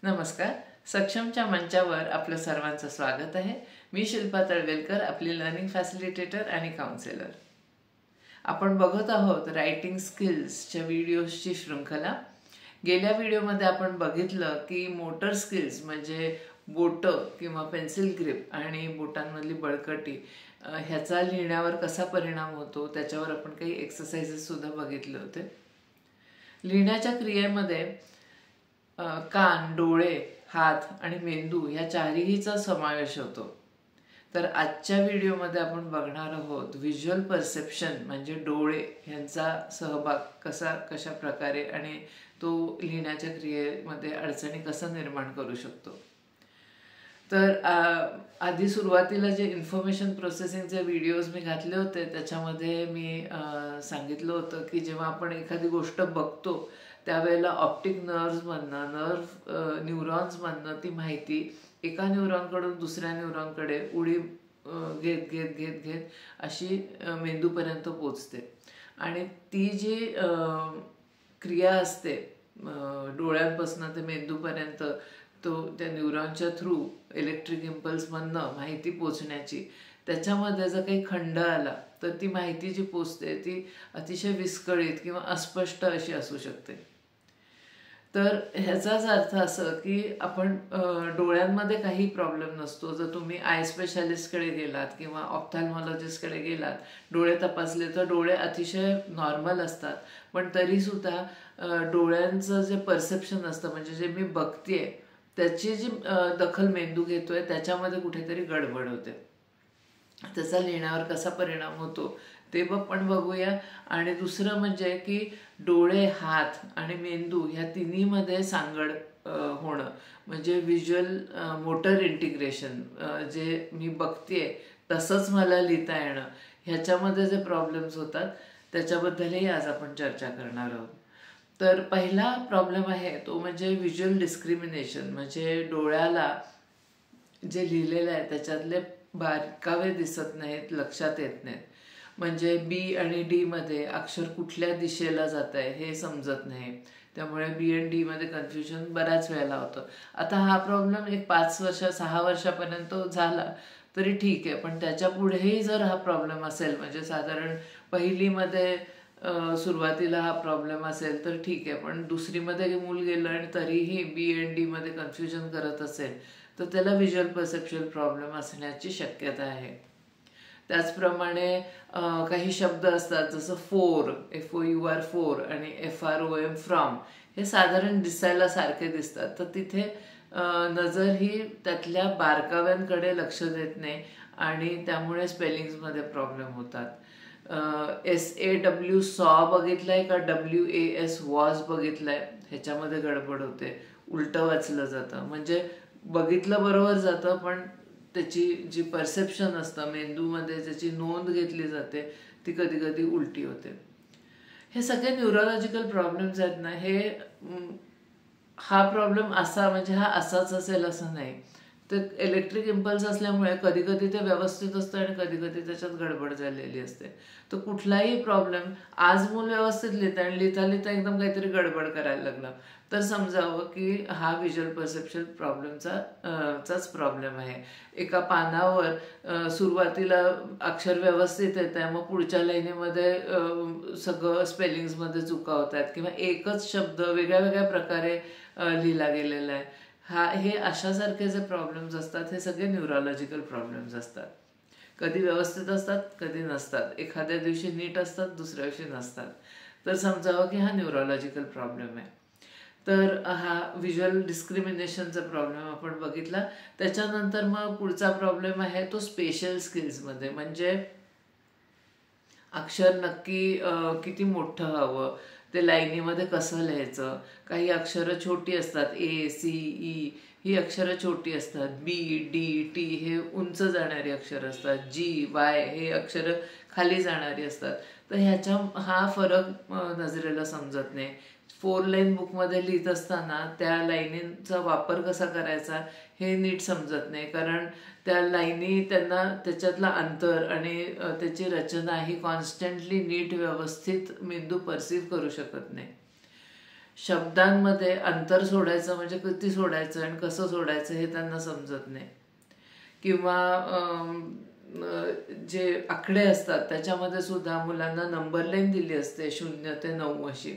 नमस्कार. सक्षमच्या मंचावर आपलं सर्वांचं स्वागत आहे. मी शिल्पा तळवेलकर, आपली लर्निंग फॅसिलिटेटर आणि काउन्सिलर. आपण बघत आहोत रायटिंग स्किल्सच्या व्हिडिओजची शृंखला. गेल्या व्हिडिओमध्ये आपण बघितलं की मोटर स्किल्स म्हणजे बोटं किंवा पेन्सिल ग्रिप आणि बोटांमधली बळकटी ह्याचा लिहिण्यावर कसा परिणाम होतो त्याच्यावर आपण काही एक्सरसाइजेस सुद्धा बघितले होते. लिहिण्याच्या क्रियेमध्ये कान, डोळे, हात आणि मेंदू ह्या चारहीचा समावेश होतो. तर आजच्या व्हिडिओमध्ये आपण बघणार आहोत व्हिज्युअल परसेप्शन म्हणजे डोळे ह्यांचा सहभाग कशा प्रकारे आणि तो लिहिण्याच्या क्रियेमध्ये अडचणी कसा निर्माण करू शकतो. तर आधी सुरुवातीला जे इन्फॉर्मेशन प्रोसेसिंगचे व्हिडिओज मी घातले होते त्याच्यामध्ये मी सांगितलं होतं की जेव्हा आपण एखादी गोष्ट बघतो त्यावेळेला ऑप्टिक न्यूरॉन्समधनं न्यूरॉन्समधनं ती माहिती एका न्यूरॉनकडून दुसऱ्या न्यूरॉनकडे उडी घेत घेत घेत घेत अशी मेंदूपर्यंत पोचते. आणि ती जी क्रिया असते डोळ्यांपासून ते मेंदूपर्यंत तो त्या न्यूरॉनच्या थ्रू इलेक्ट्रिक इम्पल्समधनं माहिती पोचण्याची, त्याच्यामध्ये जर काही खंड आला तर ती माहिती जी पोचते ती अतिशय विस्कळीत किंवा अस्पष्ट अशी असू शकते. तर ह्याचाच अर्थ असं की आपण डोळ्यांमध्ये काही प्रॉब्लेम नसतो. जर तुम्ही आय स्पेशालिस्टकडे गेलात किंवा ऑप्थॅल्मॉलॉजिस्टकडे गेलात, डोळे तपासले तर डोळे अतिशय नॉर्मल असतात. पण तरीसुद्धा डोळ्यांचं जे परसेप्शन असतं म्हणजे जे मी बघतेय त्याची जी दखल मेंदू घेतोय त्याच्यामध्ये कुठेतरी गडबड होते. त्याचा लिहिण्यावर कसा परिणाम होतो ते पण बघूया. आणि दुसरं म्हणजे की डोळे, हात आणि मेंदू ह्या तिन्हीमध्ये सांगड होणं म्हणजे व्हिज्युअल मोटर इंटिग्रेशन, जे मी बघतेय तसंच मला लिहिता येणं, ह्याच्यामध्ये जे प्रॉब्लेम्स होतात त्याच्याबद्दलही आज आपण चर्चा करणार आहोत. तर पहिला प्रॉब्लेम आहे तो म्हणजे व्हिज्युअल डिस्क्रिमिनेशन म्हणजे डोळ्याला जे लिहिलेलं आहे त्याच्यातले बारकावे दिसत नाहीत, लक्षात येत नाहीत. म्हणजे बी आणि डी मध्ये अक्षर कुठल्या दिशेला जात आहे हे समजत नाही. त्यामुळे बी आणि डी मध्ये कन्फ्युजन बऱ्याच वेळेला होतं. आता हा प्रॉब्लेम एक 5-6 वर्षापर्यंत झाला तरी ठीक आहे, पण त्याच्या पुढेही जर हा प्रॉब्लेम असेल म्हणजे साधारण पहिलीमध्ये सुरुवातीला हा प्रॉब्लेम असेल तर ठीक आहे, पण दुसरीमध्ये मूल गेलं आणि तरीही बी आणि डी मध्ये कन्फ्युजन करत असेल तर त्याला व्हिज्युअल परसेप्शन प्रॉब्लेम असण्याची शक्यता आहे. त्याचप्रमाणे काही शब्द असतात जसं फोर, FOUR 4 आणि FROM फ्रॉम, हे साधारण दिसायला सारखे दिसतात तर तिथे नजर ही त्यातल्या बारकाव्यांकडे लक्ष देत नाही आणि त्यामुळे स्पेलिंग्समध्ये प्रॉब्लेम होतात. SAW सॉ बघितलंय का WAS वॉज बघितलंय, ह्याच्यामध्ये गडबड होते, उलटं वाचलं जातं. म्हणजे बघितलं बरोबर जातं पण त्याची जी परसेप्शन असतं मेंदूमध्ये ज्याची नोंद घेतली जाते ती कधी कधी उलटी होते. हे सगळे न्यूरोलॉजिकल प्रॉब्लेम्स आहेत ना, हा प्रॉब्लेम असा म्हणजे हा असाच असेल असं नाही. तर इलेक्ट्रिक इम्पल्स असल्यामुळे कधी कधी ते व्यवस्थित असतं आणि कधी कधी त्याच्यात गडबड झालेली असते. तर कुठलाही प्रॉब्लेम आज मूल व्यवस्थित लिहितं आणि लिहिता लिहिता एकदम काहीतरी गडबड करायला लागलं तर समजावं की हा व्हिज्युअल परसेप्शन प्रॉब्लेमचाच प्रॉब्लेम आहे. एका पानावर सुरुवातीला अक्षर व्यवस्थित येत आहे, मग पुढच्या लाईनीमध्ये सगळं स्पेलिंग्समध्ये चुका होत आहेत किंवा एकच शब्द वेगळ्या वेगळ्या प्रकारे लिहिला गेलेला आहे. हे अशासारखे जे प्रॉब्लेम्स असतात हे सगळे न्यूरोलॉजिकल प्रॉब्लेम्स असतात. कधी व्यवस्थित असतात कधी नसतात, एखाद्या दिवशी नीट असतात दुसऱ्या दिवशी नसतात. तर समजावं की हा न्यूरोलॉजिकल प्रॉब्लेम आहे. तर हा व्हिज्युअल डिस्क्रिमिनेशनचा प्रॉब्लेम आपण बघितला. त्याच्यानंतर मग पुढचा प्रॉब्लेम आहे तो स्पेशल स्किल्समध्ये म्हणजे अक्षर नक्की किती मोठं हवं, ते लाईनीमध्ये कसं लिहायचं. काही अक्षरं छोटी असतात, ACE ही अक्षरं छोटी असतात, BDT हे उंच जाणारी अक्षरं असतात, GY हे अक्षरं खाली जाणारी असतात. तर हा फरक नजरेला समजत नाही. 4 लाईन बुकमध्ये लिहित असताना त्या लाईनींचा वापर कसा करायचा हे नीट समजत नाही, कारण त्या लाईनी त्यांना त्याच्यातला अंतर आणि त्याची रचना ही कॉन्स्टंटली नीट व्यवस्थित मेंदू परसिव्ह करू शकत नाही. शब्दांमध्ये अंतर सोडायचं म्हणजे किती सोडायचं आणि कसं सोडायचं हे त्यांना समजत नाही. किंवा जे आकडे असतात त्याच्यामध्ये सुद्धा मुलांना नंबर लाईन दिली असते 0 ते 9 अशी,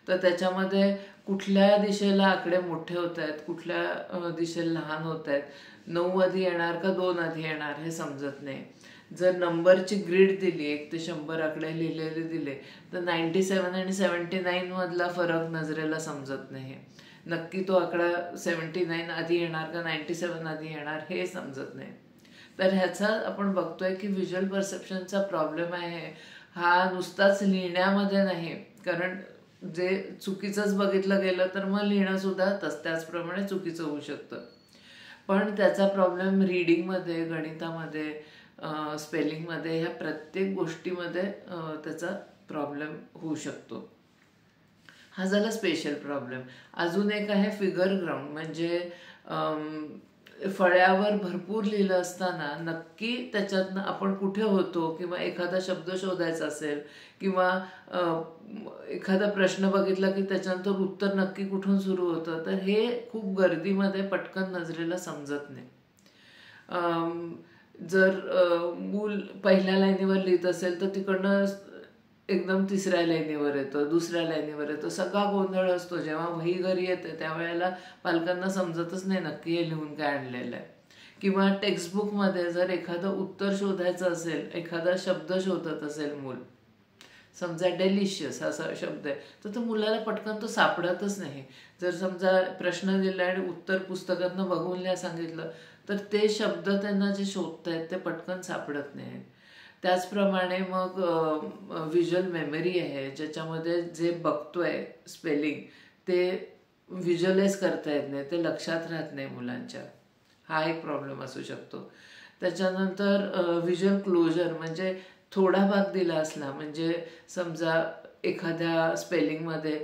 तर त्याच्यामध्ये कुठल्या दिशेला आकडे मोठे होत आहेत, कुठल्या दिशेला लहान होत आहेत, 9 आधी येणार का 2 आधी येणार हे समजत नाही. जर नंबरची ग्रीड दिली 1 ते 100 आकडे लिहिलेले दिले तर 97 आणि 79 मधला फरक नजरेला समजत नाही. नक्की तो आकडा 79 आधी येणार का 97 आधी येणार हे समजत नाही. तर ह्याचा आपण बघतोय की व्हिज्युअल परसेप्शनचा प्रॉब्लेम आहे हा नुसताच लिहिण्यामध्ये नाही, कारण जे चुकीचंच बघितलं गेलं तर मग लिहिणं सुद्धा त्याचप्रमाणे चुकीचं होऊ शकतं. पण त्याचा प्रॉब्लेम रीडिंगमध्ये, गणितामध्ये, स्पेलिंगमध्ये, ह्या प्रत्येक गोष्टीमध्ये त्याचा प्रॉब्लेम होऊ शकतो. हा झाला स्पेशल प्रॉब्लेम. अजून एक आहे फिगर ग्राउंड, म्हणजे फळ्यावर भरपूर लिहिलं असताना नक्की त्याच्यातनं आपण कुठे होतो, किंवा एखादा शब्द शोधायचा असेल किंवा एखादा प्रश्न बघितला की त्याच्यानंतर उत्तर नक्की कुठून सुरू होतं, तर हे खूप गर्दीमध्ये पटकन नजरेला समजत नाही. जर मूल पहिल्या लाईनीवर लिहित असेल तर तिकडनं एकदम तिसऱ्या लाईनीवर येतं, दुसऱ्या लाईनीवर येतं, सगळा गोंधळ असतो. जेव्हा वही घरी येते त्यावेळेला पालकांना समजतच नाही नक्की हे लिहून काय आणलेलं आहे. किंवा टेक्स्टबुकमध्ये जर एखादं उत्तर शोधायचं असेल, एखादा शब्द शोधत असेल मूल, समजा डेलिशियस असा शब्द आहे, तर तो मुलाला पटकन तो सापडतच नाही. जर समजा प्रश्न दिला आणि उत्तर पुस्तकातनं बघून लिहा सांगितलं तर ते शब्द त्यांना जे शोधतायत ते पटकन सापडत नाही. त्याचप्रमाणे मग व्हिज्युअल मेमरी आहे, ज्याच्यामध्ये जे बघतोय स्पेलिंग ते व्हिज्युअलाइज करता येत नाही, ते लक्षात राहत नाही मुलांच्या. हा एक प्रॉब्लेम असू शकतो. त्याच्यानंतर व्हिज्युअल क्लोजर, म्हणजे थोडा भाग दिला असला, म्हणजे समजा एखाद्या स्पेलिंगमध्ये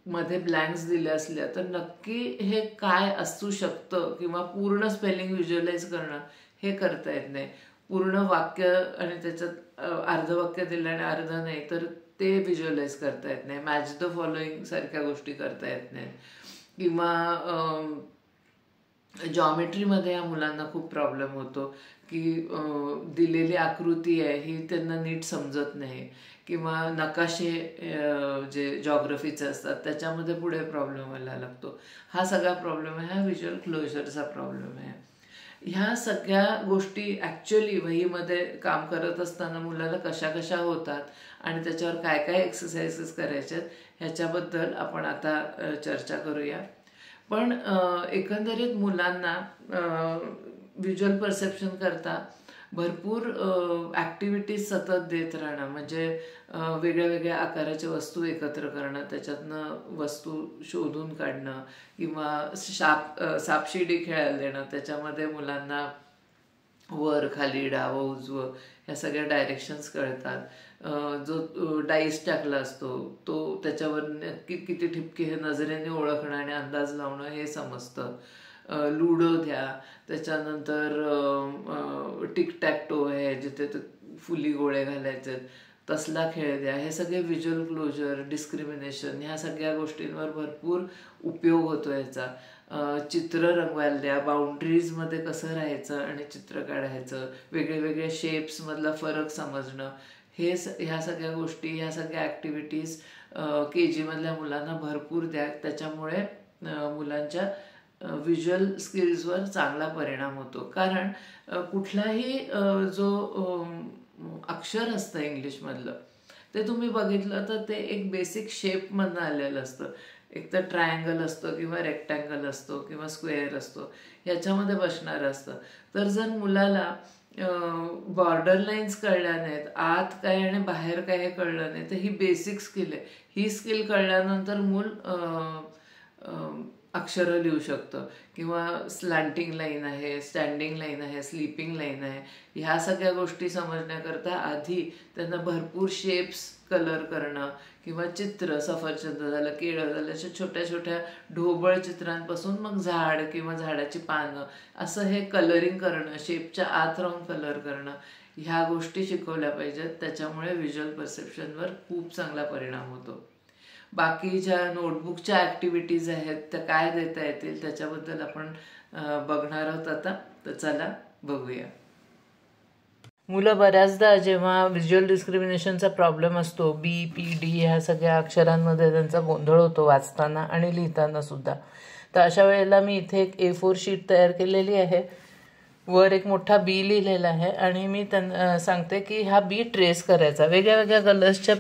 मध्ये ब्लँक्स दिले असल्या तर नक्की हे काय असू शकतं किंवा पूर्ण स्पेलिंग व्हिज्युअलाइज करणं हे करता येत नाही. पूर्ण वाक्य आणि त्याच्यात अर्धवाक्य दिलं आणि अर्ध नाही तर ते व्हिज्युअलाइज करता येत नाही. मॅच द फॉलोइंग सारख्या गोष्टी करता येत नाहीत. किंवा जॉमेट्रीमध्ये या मुलांना खूप प्रॉब्लेम होतो की दिलेली आकृती आहे ही त्यांना नीट समजत नाही, किंवा नकाशे जे जॉग्रफीचे असतात त्याच्यामध्ये पुढे प्रॉब्लेम व्हायला लागतो. हा सगळा प्रॉब्लेम आहे, हा व्हिज्युअल क्लोजरचा प्रॉब्लेम आहे. ह्या सगळ्या गोष्टी ॲक्च्युअली वहीमध्ये काम करत असताना मुलाला कशा कशा होतात आणि त्याच्यावर काय काय एक्सरसाइजेस करायचे आहेत ह्याच्याबद्दल आपण आता चर्चा करूया. पण एकंदरीत मुलांना व्हिज्युअल परसेप्शन करता भरपूर ॲक्टिव्हिटीज सतत देत राहणं, म्हणजे वेगळ्या वेगळ्या आकाराच्या वस्तू एकत्र करणं, त्याच्यातनं वस्तू शोधून काढणं, किंवा सापशिडी खेळायला देणं, त्याच्यामध्ये मुलांना वर खाली डावं उजवं ह्या सगळ्या डायरेक्शन्स कळतात. जो डाईस टाकला असतो तो त्याच्यावर नक्की किती ठिपके हे नजरेने ओळखणं आणि अंदाज लावणं हे समजतं. लुडो द्या, त्याच्यानंतर टिकटॅक्टो आहे जिथे ते फुली गोळे घालायचे तसला खेळ द्या. हे सगळे व्हिज्युअल क्लोजर, डिस्क्रिमिनेशन ह्या सगळ्या गोष्टींवर भरपूर उपयोग होतो याचा. चित्र रंगवायला द्या, बाउंड्रीजमध्ये कसं राहायचं आणि चित्र काढायचं, वेगळे वेगळे शेप्समधला फरक समजणं, ह्या सगळ्या गोष्टी, ह्या सगळ्या ॲक्टिव्हिटीज KG मधल्या मुलांना भरपूर द्या. त्याच्यामुळे मुलांच्या व्हिज्युअल स्किल्सवर चांगला परिणाम होतो. कारण कुठलाही जो अक्षर असतं इंग्लिशमधलं ते तुम्ही बघितलं तर ते एक बेसिक शेपमधनं आलेलं असतं. एक तर ट्रायंगल असतं किंवा रेक्टँगल असतो किंवा स्क्वेअर असतो, ह्याच्यामध्ये बसणारं असतं. तर जर मुलाला बॉर्डर लाईन्स कळल्या नाहीत, आत काय आणि बाहेर काय हे कळलं नाही, तर ही बेसिक स्किल आहे. ही स्किल कळल्यानंतर मूल अक्षरं लिहू शकतं. किंवा स्लँटिंग लाईन आहे, स्टँडिंग लाईन आहे, स्लीपिंग लाईन आहे, ह्या सगळ्या गोष्टी समजण्याकरता आधी त्यांना भरपूर शेप्स कलर करणं, किंवा चित्र, सफरचंद झालं, केळं झालं, अशा छोट्या छोट्या ढोबळ चित्रांपासून मग झाड किंवा झाडाची पानं असं हे कलरिंग करणं, शेपच्या आत राहून कलर करणं, ह्या गोष्टी शिकवल्या पाहिजेत. त्याच्यामुळे व्हिज्युअल परसेप्शनवर खूप चांगला परिणाम होतो. बाकी ज्या नोटबुकच्या ॲक्टिव्हिटीज आहेत त्या काय देता येतील त्याच्याबद्दल आपण बघणार आहोत आता. तर चला बघूया. मुलं बऱ्याचदा जेव्हा व्हिज्युअल डिस्क्रिमिनेशनचा प्रॉब्लेम असतो, बी, पी, डी ह्या सगळ्या अक्षरांमध्ये त्यांचा गोंधळ होतो वाचताना आणि लिहिताना सुद्धा. तर अशा वेळेला मी इथे एक A4 शीट तयार केलेली आहे. वर एक मोठा बी लिहिलेला आहे आणि मी त्यांना सांगते की हा बी ट्रेस करायचा. वेगळ्या वेगळ्या कलर्सच्या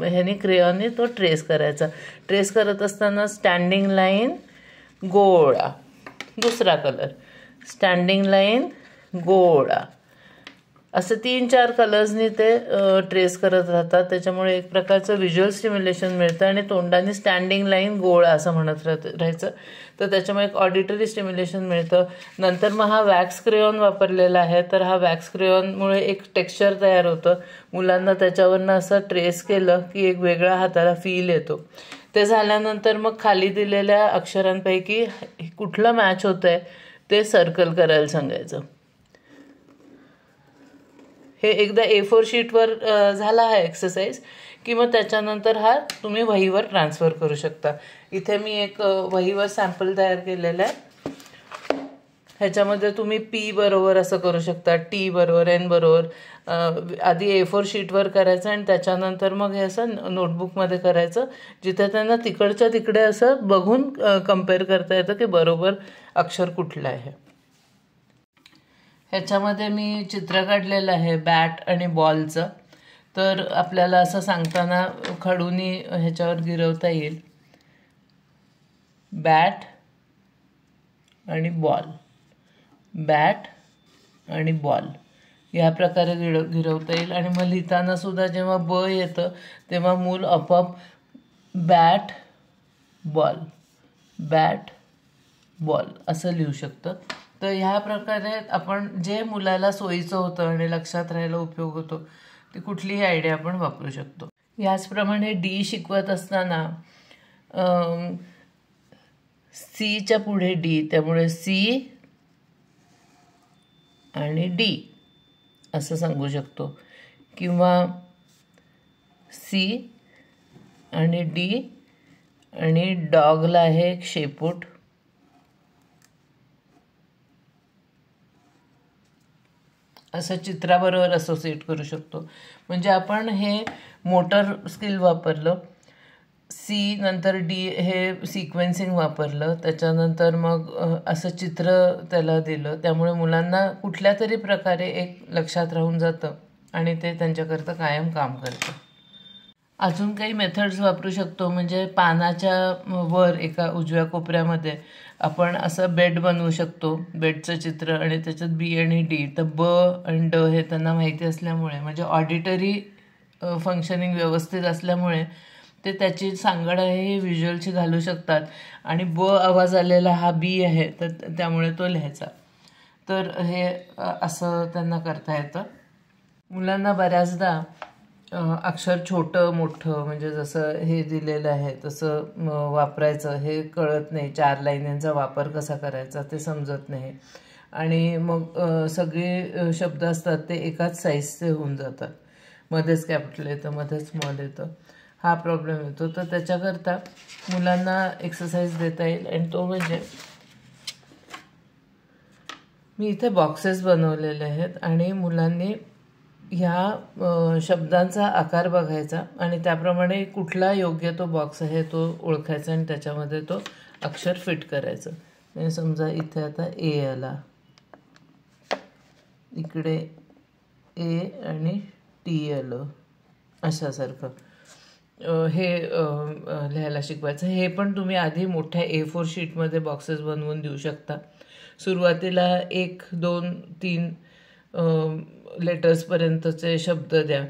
ह्यानी क्रेयॉनने तो ट्रेस करायचा. ट्रेस करत असताना स्टँडिंग लाईन गोळा, दुसरा कलर स्टँडिंग लाईन गोळा, असं 3-4 कलर्सनी ते ट्रेस करत राहतात. त्याच्यामुळे एक प्रकारचं व्हिज्युअल स्टिम्युलेशन मिळतं आणि तोंडाने स्टँडिंग लाईन गोळा असं म्हणत राहायचं. तर त्याच्यामुळे एक ऑडिटरी स्टिम्युलेशन मिळतं. नंतर मग हा वॅक्स क्रेयॉन वापरलेला आहे. तर हा वॅक्स क्रेयॉनमुळे एक टेक्स्चर तयार होतं. मुलांना त्याच्यावरनं असं ट्रेस केलं की एक वेगळा हाताला फील येतो. ते झाल्यानंतर मग खाली दिलेल्या अक्षरांपैकी कुठलं मॅच होतं आहे ते सर्कल करायला सांगायचं. हे एकदा A4 शीटवर झाला हा एक्सरसाइज की मग त्याच्यानंतर हा तुम्ही वहीवर ट्रान्सफर करू शकता. इथे मी एक वहीवर सॅम्पल तयार केलेलं आहे. ह्याच्यामध्ये तुम्ही P बरोबर असं करू शकता, T बरोबर, N बरोबर. आधी A4 शीटवर करायचं आणि त्याच्यानंतर मग हे असं नोटबुकमध्ये करायचं, जिथे त्यांना तिकडच्या तिकडे असं बघून कम्पेअर करता येतं की बरोबर अक्षर कुठलं आहे. ह्याच्यामध्ये मी चित्र काढलेलं आहे बॅट आणि बॉलचं. तर आपल्याला असं सांगताना खडूनी ह्याच्यावर गिरवता येईल. बॅट आणि बॉल, बॅट आणि बॉल या प्रकारे गिरवता येईल. आणि मग लिहिताना सुद्धा जेव्हा ब येतं तेव्हा मूल आपोआप बॅट बॉल, बॅट बॉल असं लिहू शकतं. तर ह्या प्रकारे आपण जे मुलाला सोयीचं होतं आणि लक्षात राहायला उपयोग होतो ती कुठलीही आयडिया आपण वापरू शकतो. याचप्रमाणे डी शिकवत असताना सीच्या पुढे डी, त्यामुळे सी आणि डी असं सांगू शकतो. किंवा सी आणि डी आणि डॉगला आहे एक शेपूट, असं चित्राबरोबर असोसिएट करू शकतो. म्हणजे आपण हे मोटर स्किल वापरलं, सी नंतर डी हे सिक्वेन्सिंग वापरलं, त्याच्यानंतर मग असं चित्र त्याला दिलं. त्यामुळे मुलांना कुठल्या तरी प्रकारे एक लक्षात राहून जातं आणि ते त्यांच्याकरता कायम काम करतं. अजून काही मेथड्स वापरू शकतो. म्हणजे पानाच्या वर एका उजव्या कोपऱ्यामध्ये आपण असं बेड बनवू शकतो, बेडचं चित्र, आणि त्याच्यात बी आणि डी. तर ब आणि ड हे त्यांना माहिती असल्यामुळे, म्हणजे ऑडिटरी फंक्शनिंग व्यवस्थित असल्यामुळे ते त्याची सांगड आहे ही व्हिज्युअलची घालू शकतात. आणि ब आवाज आलेला हा बी आहे तर त्यामुळे तो लिहायचा. तर हे असं त्यांना करता येतं. मुलांना बऱ्याचदा अक्षर छोटं मोठं, म्हणजे जसं हे दिलेलं आहे तसं वापरायचं हे कळत नाही. 4 लाईनींचा वापर कसा करायचा ते समजत नाही. आणि मग सगळे शब्द असतात ते एकाच साईजचे होऊन जातात. मध्येच कॅपिटल येतं, मध्येच स्मॉल येतं. हा प्रॉब्लेम येतो. तर त्याच्याकरता मुलांना एक्सरसाइज देता येईल. आणि तो म्हणजे मी इथे बॉक्सेस बनवलेले आहेत आणि मुलांनी ह्या शब्दांचा आकार बघायचा आणि त्याप्रमाणे कुठला योग्य तो बॉक्स आहे तो ओळखायचा आणि त्याच्यामध्ये तो अक्षर फिट करायचं. म्हणजे समजा इथे आता ए आला, इकडे ए आणि टी आलं, अशासारखं हे लिहायला शिकवायचं. हे पण तुम्ही आधी मोठ्या A4 शीटमध्ये बॉक्सेस बनवून देऊ शकता. सुरुवातीला 1, 2, 3 लेटर्सपर्यंतचे शब्द द्या,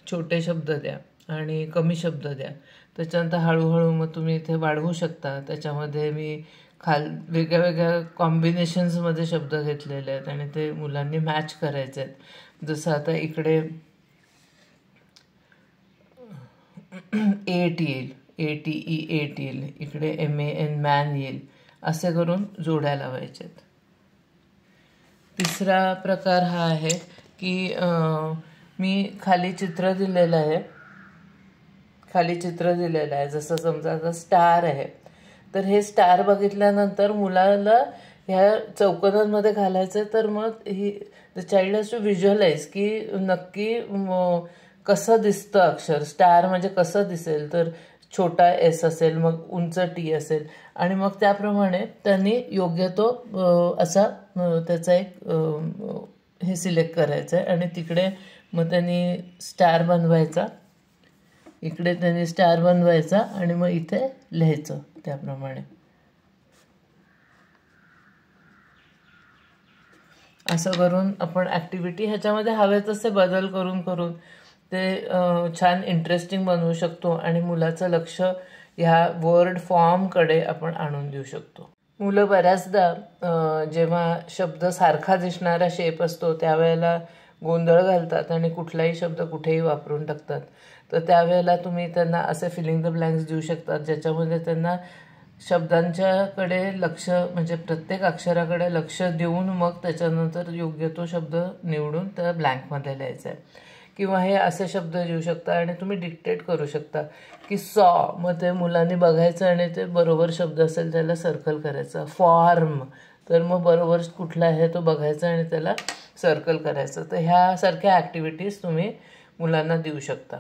छोटे शब्द द्या आणि कमी शब्द द्या. त्याच्यानंतर हळूहळू मग तुम्ही इथे वाढवू शकता. त्याच्यामध्ये मी वेगळ्या वेगळ्या कॉम्बिनेशन्समध्ये शब्द घेतलेले आहेत आणि ते मुलांनी मॅच करायचे आहेत. जसं आता इकडे एट येईल, ATE येईल, इकडे MAN मॅन येईल, असे करून जोड्या लावायच्यात. तिसरा प्रकार हा आहे की मी खाली चित्र दिलेलं आहे, खाली चित्र दिलेलं आहे. जसं समजा आता स्टार आहे, तर हे स्टार बघितल्यानंतर मुलाला ह्या चौकोनांमध्ये घालायचं, तर मग the child has to visualise की नक्की कसं दिसतं अक्षर. स्टार म्हणजे कसं दिसेल, तर छोटा एस असेल, मग उंच टी असेल, आणि मग त्याप्रमाणे त्यांनी योग्य तो असा त्याचा एक हे सिलेक्ट करायचं आहे. आणि तिकडे मग त्यांनी स्टार बनवायचा, इकडे त्यांनी स्टार बनवायचा, आणि मग इथे लिहायचं त्याप्रमाणे. असं करून आपण ॲक्टिव्हिटी ह्याच्यामध्ये हवे तसे बदल करून करून ते छान इंटरेस्टिंग बनवू शकतो, आणि मुलाचं लक्ष ह्या वर्ड फॉर्मकडे आपण आणून देऊ शकतो. मुलं बऱ्याचदा जेव्हा शब्द सारखा दिसणारा शेप असतो त्यावेळेला गोंधळ घालतात आणि कुठलाही शब्द कुठेही वापरून टाकतात. तर त्यावेळेला तुम्ही त्यांना असे फिलिंग द ब्लँक्स देऊ शकतात, ज्याच्यामध्ये त्यांना शब्दांच्याकडे लक्ष, म्हणजे प्रत्येक अक्षराकडे लक्ष देऊन मग त्याच्यानंतर योग्य तो शब्द निवडून त्या ब्लँकमध्ये लिहायचा आहे. किंवा हे असे शब्द देऊ शकता आणि तुम्ही डिक्टेट करू शकता की सॉ, मग ते मुलांनी बघायचं आणि ते बरोबर शब्द असेल त्याला सर्कल करायचं. फॉर्म, तर मग बरोबर कुठला आहे तो बघायचा आणि त्याला सर्कल करायचं. तर ह्यासारख्या ॲक्टिव्हिटीज तुम्ही मुलांना देऊ शकता.